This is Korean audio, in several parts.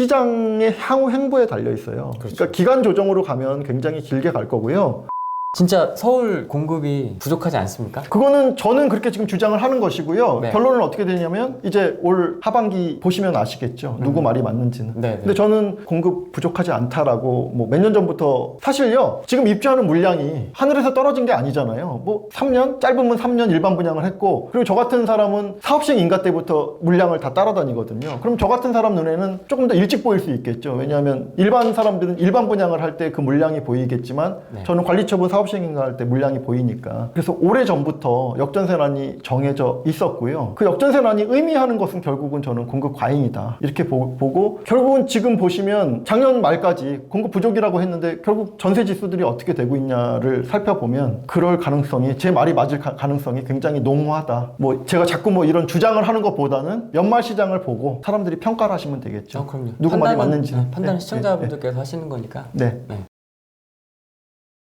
시장의 향후 행보에 달려 있어요. 그렇죠. 그러니까 기간 조정으로 가면 굉장히 길게 갈 거고요. 진짜 서울 공급이 부족하지 않습니까? 그거는 저는 그렇게 지금 주장을 하는 것이고요. 네. 결론은 어떻게 되냐면 이제 올 하반기 보시면 아시겠죠. 누구 말이 맞는지는. 네, 네. 근데 저는 공급 부족하지 않다라고 뭐 몇 년 전부터 사실요. 지금 입주하는 물량이 하늘에서 떨어진 게 아니잖아요. 뭐 3년? 짧으면 3년 일반 분양을 했고 그리고 저 같은 사람은 사업식 인가 때부터 물량을 다 따라다니거든요. 그럼 저 같은 사람 눈에는 조금 더 일찍 보일 수 있겠죠. 왜냐하면 일반 사람들은 일반 분양을 할 때 그 물량이 보이겠지만 네. 저는 관리처분 사업시행인가 할 때 물량이 보이니까 그래서 오래전부터 역전세란이 정해져 있었고요. 그 역전세란이 의미하는 것은 결국은 저는 공급 과잉이다 이렇게 보고 결국은 지금 보시면 작년 말까지 공급 부족이라고 했는데 결국 전세 지수들이 어떻게 되고 있냐를 살펴보면 그럴 가능성이 제 말이 맞을 가능성이 굉장히 농후하다. 뭐 제가 자꾸 뭐 이런 주장을 하는 것보다는 연말 시장을 보고 사람들이 평가를 하시면 되겠죠. 그럼요. 누구 말이 맞는지. 판단은 네, 시청자분들께서 하시는 거니까. 네.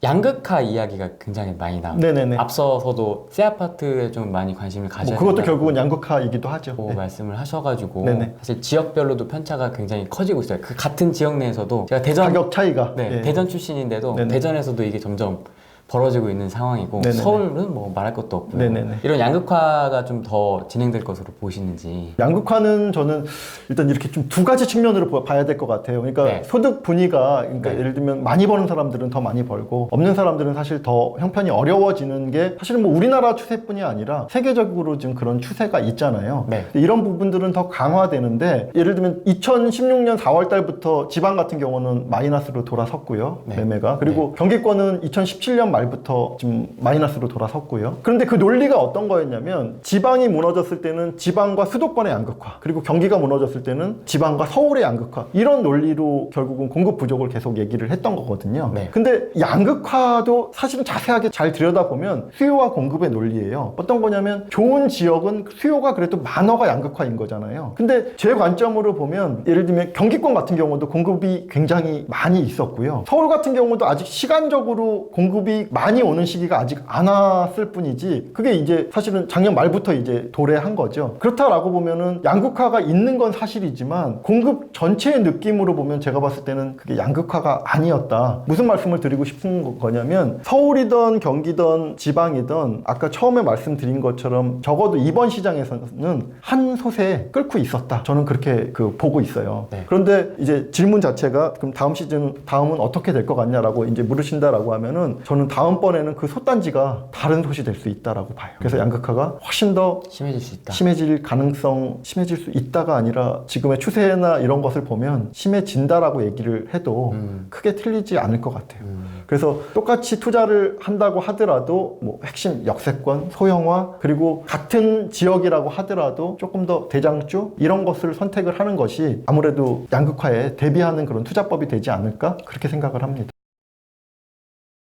양극화 이야기가 굉장히 많이 나와요. 네네네. 앞서서도 새 아파트에 좀 많이 관심을 가져야 그것도 된다고 결국은 양극화이기도 하죠. 네. 말씀을 하셔가지고 네네. 사실 지역별로도 편차가 굉장히 커지고 있어요. 그 같은 지역 내에서도 제가 대전 가격 차이가. 네, 예. 대전 출신인데도 네네. 대전에서도 이게 점점 벌어지고 있는 상황이고 네네네. 서울은 뭐 말할 것도 없고요. 네네네. 이런 양극화가 좀 더 진행될 것으로 보시는지. 양극화는 저는 일단 이렇게 좀 두 가지 측면으로 봐야 될 것 같아요. 그러니까 네. 소득 분위가 그러니까 네. 예를 들면 많이 버는 사람들은 더 많이 벌고 없는 사람들은 사실 더 형편이 어려워지는 게 사실은 뭐 우리나라 추세뿐이 아니라 세계적으로 지금 그런 추세가 있잖아요. 네. 근데 이런 부분들은 더 강화되는데 예를 들면 2016년 4월 달부터 지방 같은 경우는 마이너스로 돌아섰고요. 네. 매매가. 그리고 경기권은 2017년 말부터 좀 마이너스로 돌아섰고요. 그런데 그 논리가 어떤 거였냐면 지방이 무너졌을 때는 지방과 수도권의 양극화 그리고 경기가 무너졌을 때는 지방과 서울의 양극화 이런 논리로 결국은 공급 부족을 계속 얘기를 했던 거거든요. 네. 근데 양극화도 사실은 자세하게 잘 들여다보면 수요와 공급의 논리예요. 어떤 거냐면 좋은 지역은 수요가 그래도 만허가 양극화인 거잖아요. 근데 제 관점으로 보면 예를 들면 경기권 같은 경우도 공급이 굉장히 많이 있었고요. 서울 같은 경우도 아직 시간적으로 공급이 많이 오는 시기가 아직 안 왔을 뿐이지 그게 이제 사실은 작년 말부터 이제 도래한 거죠. 그렇다라고 보면은 양극화가 있는 건 사실이지만 공급 전체의 느낌으로 보면 제가 봤을 때는 그게 양극화가 아니었다. 무슨 말씀을 드리고 싶은 거냐면 서울이든 경기든 지방이든 아까 처음에 말씀드린 것처럼 적어도 이번 시장에서는 한 솥에 끓고 있었다. 저는 그렇게 보고 있어요. 네. 그런데 이제 질문 자체가 그럼 다음은 어떻게 될 것 같냐라고 이제 물으신다라고 하면은 저는 다음번에는 그 솥단지가 다른 솥이 될 수 있다라고 봐요. 그래서 양극화가 훨씬 더 심해질 수 있다. 심해질 수 있다가 아니라 지금의 추세나 이런 것을 보면 심해진다라고 얘기를 해도 크게 틀리지 않을 것 같아요. 그래서 똑같이 투자를 한다고 하더라도 뭐 핵심 역세권, 소형화 그리고 같은 지역이라고 하더라도 조금 더 대장주 이런 것을 선택을 하는 것이 아무래도 양극화에 대비하는 그런 투자법이 되지 않을까 그렇게 생각을 합니다.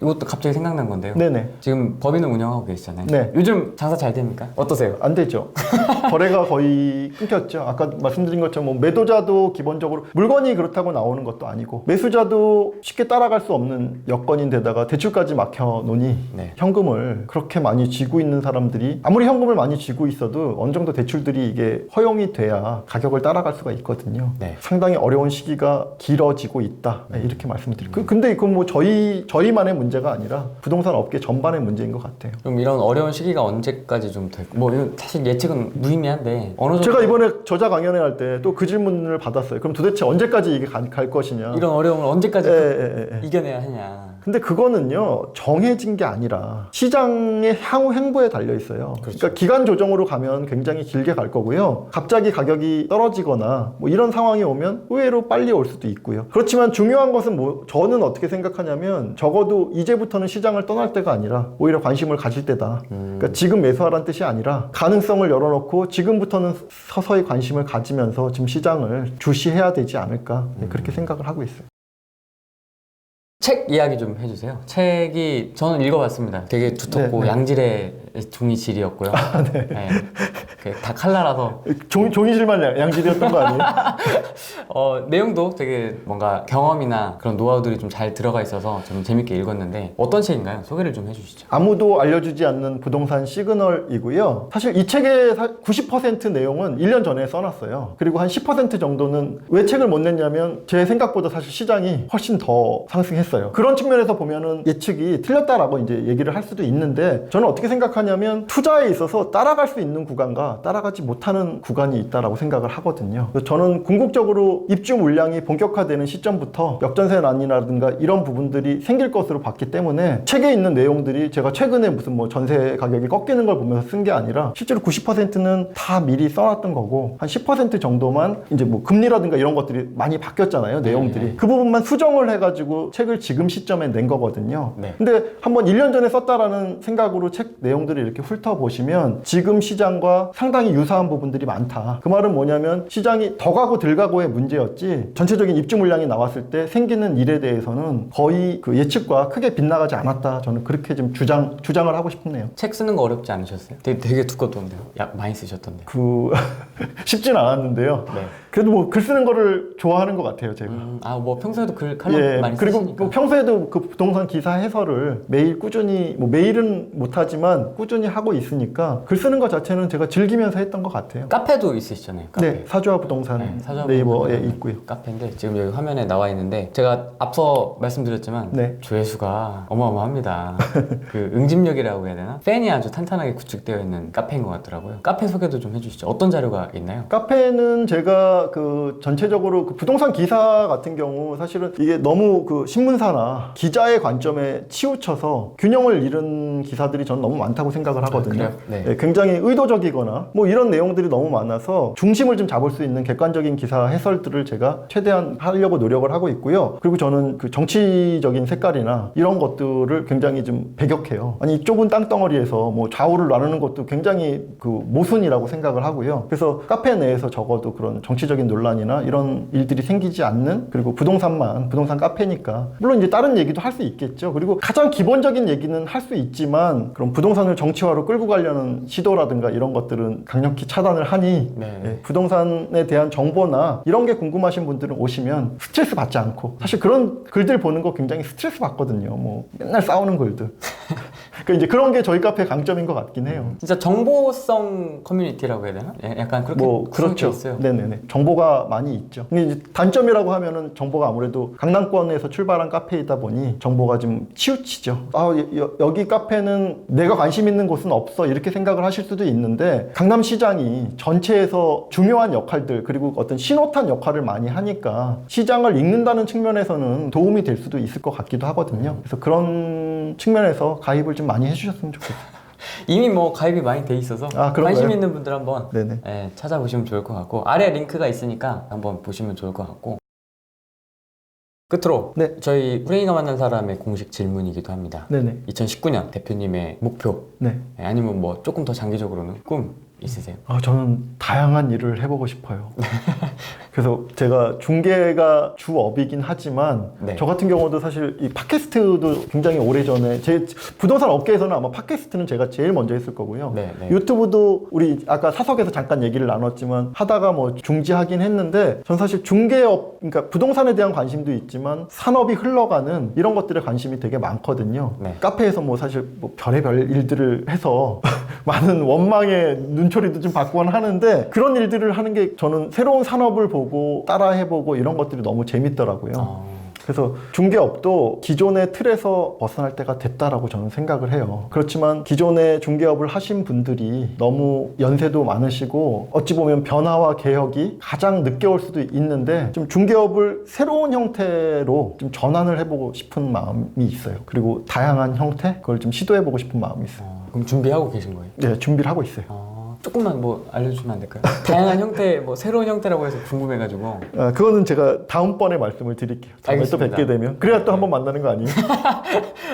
이것도 갑자기 생각난 건데요. 네네. 지금 법인을 운영하고 계시잖아요. 네. 요즘 장사 잘 됩니까? 어떠세요? 안 되죠. 거래가 거의 끊겼죠. 아까 말씀드린 것처럼 뭐 매도자도 기본적으로 물건이 그렇다고 나오는 것도 아니고 매수자도 쉽게 따라갈 수 없는 여건인데다가 대출까지 막혀 놓으니 네. 현금을 그렇게 많이 쥐고 있는 사람들이 아무리 현금을 많이 쥐고 있어도 어느 정도 대출들이 이게 허용이 돼야 가격을 따라갈 수가 있거든요. 네. 상당히 어려운 시기가 길어지고 있다. 네, 이렇게 말씀드리고 근데 그건 뭐 저희만의 문제가 아니라 부동산 업계 전반의 문제인 것 같아요. 그럼 이런 어려운 시기가 언제까지 좀 될까? 뭐 이건 사실 예측은 무의미한데 어느 정도 제가 이번에 저자 강연회 할 때 또 그 질문을 받았어요. 그럼 도대체 언제까지 이게 갈 것이냐. 이런 어려움을 언제까지 예. 이겨내야 하냐. 근데 그거는요 정해진 게 아니라 시장의 향후 행보에 달려 있어요. 그렇죠. 그러니까 기간 조정으로 가면 굉장히 길게 갈 거고요. 갑자기 가격이 떨어지거나 뭐 이런 상황이 오면 의외로 빨리 올 수도 있고요. 그렇지만 중요한 것은 뭐 저는 어떻게 생각하냐면 적어도 이제부터는 시장을 떠날 때가 아니라 오히려 관심을 가질 때다. 그러니까 지금 매수하라는 뜻이 아니라 가능성을 열어놓고 지금부터는 서서히 관심을 가지면서 지금 시장을 주시해야 되지 않을까 그렇게 생각을 하고 있어요. 책 이야기 좀 해주세요. 책이 저는 읽어봤습니다. 되게 두텁고 네, 네. 양질의 종이질이었고요. 네. 다 칼라라서 종이질만 양질이었던 거 아니에요? 내용도 되게 뭔가 경험이나 그런 노하우들이 좀 잘 들어가 있어서 저는 재밌게 읽었는데 어떤 책인가요? 소개를 좀 해주시죠. 아무도 알려주지 않는 부동산 시그널이고요. 사실 이 책의 90% 내용은 1년 전에 써놨어요. 그리고 한 10% 정도는 왜 책을 못 냈냐면 제 생각보다 사실 시장이 훨씬 더 상승했어요. 그런 측면에서 보면은 예측이 틀렸다라고 이제 얘기를 할 수도 있는데 저는 어떻게 생각하냐면 투자에 있어서 따라갈 수 있는 구간과 따라가지 못하는 구간이 있다라고 생각을 하거든요. 그래서 저는 궁극적으로 입주 물량이 본격화되는 시점부터 역전세난이라든가 이런 부분들이 생길 것으로 봤기 때문에 책에 있는 내용들이 제가 최근에 무슨 뭐 전세 가격이 꺾이는 걸 보면서 쓴 게 아니라 실제로 90%는 다 미리 써놨던 거고 한 10% 정도만 이제 뭐 금리라든가 이런 것들이 많이 바뀌었잖아요. 내용들이. 네. 그 부분만 수정을 해가지고 책을 지금 시점에 낸 거거든요. 네. 근데 한번 1년 전에 썼다라는 생각으로 책 내용들을 이렇게 훑어보시면 지금 시장과 상당히 유사한 부분들이 많다. 그 말은 뭐냐면 시장이 더 가고 덜 가고의 문제였지 전체적인 입주 물량이 나왔을 때 생기는 일에 대해서는 거의 그 예측과 크게 빗나가지 않았다. 저는 그렇게 좀 주장을 하고 싶네요. 책 쓰는 거 어렵지 않으셨어요? 되게 두껍던데요. 많이 쓰셨던데. 쉽진 않았는데요. 네. 그래도 뭐 글 쓰는 거를 좋아하는 것 같아요, 제가. 뭐 평소에도 칼럼 많이 그리고 쓰시니까. 뭐 평소에도 그 부동산 기사 해설을 매일 꾸준히, 뭐 매일은 못하지만 꾸준히 하고 있으니까 글 쓰는 것 자체는 제가 즐기면서 했던 것 같아요. 카페도 있으시잖아요. 카페. 네, 사주와 부동산 네, 사주와 네이버에 부동산 있고요. 카페인데 지금 여기 화면에 나와 있는데 제가 앞서 말씀드렸지만 네. 조회수가 어마어마합니다. 그 응집력이라고 해야 되나? 팬이 아주 탄탄하게 구축되어 있는 카페인 것 같더라고요. 카페 소개도 좀 해주시죠. 어떤 자료가 있나요? 카페는 제가 그 전체적으로 그 부동산 기사 같은 경우 사실은 이게 너무 그 신문사나 기자의 관점에 치우쳐서 균형을 잃은 기사들이 저는 너무 많다고 생각을 하거든요. 그래요? 네. 네, 굉장히 의도적이거나 뭐 이런 내용들이 너무 많아서 중심을 좀 잡을 수 있는 객관적인 기사 해설들을 제가 최대한 하려고 노력을 하고 있고요. 그리고 저는 그 정치적인 색깔이나 이런 것들을 굉장히 좀 배격해요. 아니 좁은 땅덩어리에서 뭐 좌우를 나누는 것도 굉장히 그 모순이라고 생각을 하고요. 그래서 카페 내에서 적어도 그런 정치적인 논란이나 이런 일들이 생기지 않는, 그리고 부동산 카페니까 물론 이제 다른 얘기도 할 수 있겠죠. 그리고 가장 기본적인 얘기는 할 수 있지만 그런 부동산을 정치화로 끌고 가려는 시도라든가 이런 것들은 강력히 차단을 하니 네. 부동산에 대한 정보나 이런 게 궁금하신 분들은 오시면 스트레스 받지 않고, 사실 그런 글들 보는 거 굉장히 스트레스 받거든요. 뭐 맨날 싸우는 글들. 그러니까 이제 그런 게 저희 카페의 강점인 것 같긴 해요. 진짜 정보성 커뮤니티라고 해야 되나? 약간 그렇게 뭐 그렇죠. 있어요. 네네네. 정보가 많이 있죠. 근데 이제 단점이라고 하면은 정보가 아무래도 강남권에서 출발한 카페이다 보니 정보가 좀 치우치죠. 여기 카페는 내가 관심 있는 곳은 없어 이렇게 생각을 하실 수도 있는데 강남시장이 전체에서 중요한 역할들, 그리고 어떤 신호탄 역할을 많이 하니까 시장을 읽는다는 측면에서는 도움이 될 수도 있을 것 같기도 하거든요. 그래서 그런 측면에서 가입을 좀 많이 해주셨으면 좋겠어요. 이미 뭐 가입이 많이 돼 있어서 그런가요? 관심 있는 분들 한번 네네. 찾아보시면 좋을 것 같고, 아래 링크가 있으니까 한번 보시면 좋을 것 같고, 끝으로 네. 저희 프레이가 만난 사람의 공식 질문이기도 합니다. 네네. 2019년 대표님의 목표, 네. 아니면 뭐 조금 더 장기적으로는 꿈 있으세요? 저는 다양한 일을 해보고 싶어요. 그래서 제가 중개가 주업이긴 하지만 네. 저 같은 경우도 사실 이 팟캐스트도 굉장히 오래전에 제 부동산 업계에서는 아마 팟캐스트는 제가 제일 먼저 했을 거고요. 네, 네. 유튜브도 우리 아까 사석에서 잠깐 얘기를 나눴지만 하다가 뭐 중지하긴 했는데 전 사실 중개업, 그러니까 부동산에 대한 관심도 있지만 산업이 흘러가는 이런 것들에 관심이 되게 많거든요. 네. 카페에서 뭐 사실 뭐 별의별 일들을 해서 많은 원망의 눈초리도 좀 받곤 하는데 그런 일들을 하는 게 저는 새로운 산업을 보고 따라해보고 이런 것들이 너무 재밌더라고요. 그래서 중개업도 기존의 틀에서 벗어날 때가 됐다라고 저는 생각을 해요. 그렇지만 기존의 중개업을 하신 분들이 너무 연세도 많으시고 어찌 보면 변화와 개혁이 가장 늦게 올 수도 있는데 좀 중개업을 새로운 형태로 좀 전환을 해보고 싶은 마음이 있어요. 그리고 다양한 형태? 그걸 좀 시도해보고 싶은 마음이 있어요. 그럼 준비하고 계신 거예요? 네, 준비를 하고 있어요. 조금만 뭐 알려주시면 안 될까요? 다양한 형태, 뭐 새로운 형태라고 해서 궁금해가지고. 그거는 제가 다음번에 말씀을 드릴게요. 다음에 또 알겠습니다. 뵙게 되면. 그래야 또 한 번 만나는 거 아니에요?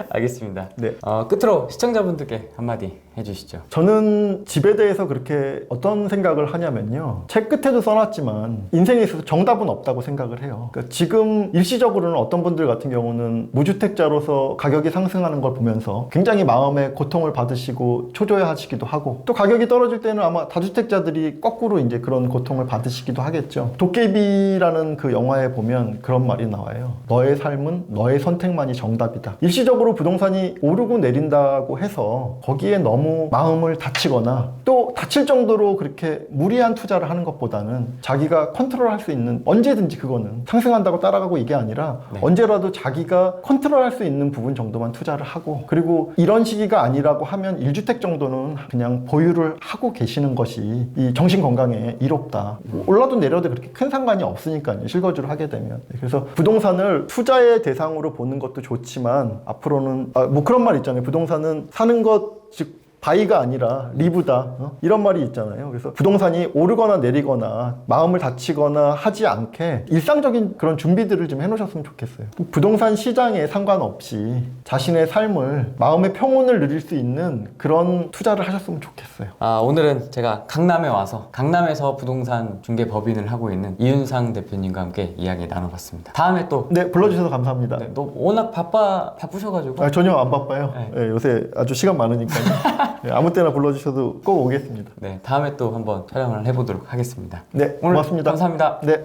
알겠습니다. 네. 끝으로 시청자분들께 한마디 해주시죠. 저는 집에 대해서 그렇게 어떤 생각을 하냐면요. 책 끝에도 써놨지만 인생에 있어서 정답은 없다고 생각을 해요. 그러니까 지금 일시적으로는 어떤 분들 같은 경우는 무주택자로서 가격이 상승하는 걸 보면서 굉장히 마음에 고통을 받으시고 초조해하시기도 하고 또 가격이 떨어질 때는 아마 다주택자들이 거꾸로 이제 그런 고통을 받으시기도 하겠죠. 도깨비라는 그 영화에 보면 그런 말이 나와요. 너의 삶은 너의 선택만이 정답이다. 일시적으로 부동산이 오르고 내린다고 해서 거기에 너무 마음을 다치거나 또 다칠 정도로 그렇게 무리한 투자를 하는 것보다는 자기가 컨트롤할 수 있는 언제든지 그거는 상승한다고 따라가고 이게 아니라 네. 언제라도 자기가 컨트롤할 수 있는 부분 정도만 투자를 하고 그리고 이런 시기가 아니라고 하면 1주택 정도는 그냥 보유를 하고 계시는 것이 이 정신 건강에 이롭다. 올라도 내려도 그렇게 큰 상관이 없으니까요. 실거주를 하게 되면. 그래서 부동산을 투자의 대상으로 보는 것도 좋지만 앞으로는 뭐 그런 말 있잖아요. 부동산은 사는 것 즉 바이가 아니라 리브다 이런 말이 있잖아요. 그래서 부동산이 오르거나 내리거나 마음을 다치거나 하지 않게 일상적인 그런 준비들을 좀 해놓으셨으면 좋겠어요. 부동산 시장에 상관없이 자신의 삶을 마음의 평온을 누릴 수 있는 그런 투자를 하셨으면 좋겠어요. 오늘은 제가 강남에 와서 강남에서 부동산 중개법인을 하고 있는 이윤상 대표님과 함께 이야기 나눠봤습니다. 다음에 또 네, 불러주셔서 감사합니다. 네, 너 워낙 바쁘셔가지고 전혀 안 바빠요. 네. 네, 요새 아주 시간 많으니까요. 네, 아무 때나 불러주셔도 꼭 오겠습니다. 네, 다음에 또 한번 촬영을 해보도록 하겠습니다. 네, 오늘 고맙습니다. 감사합니다. 네.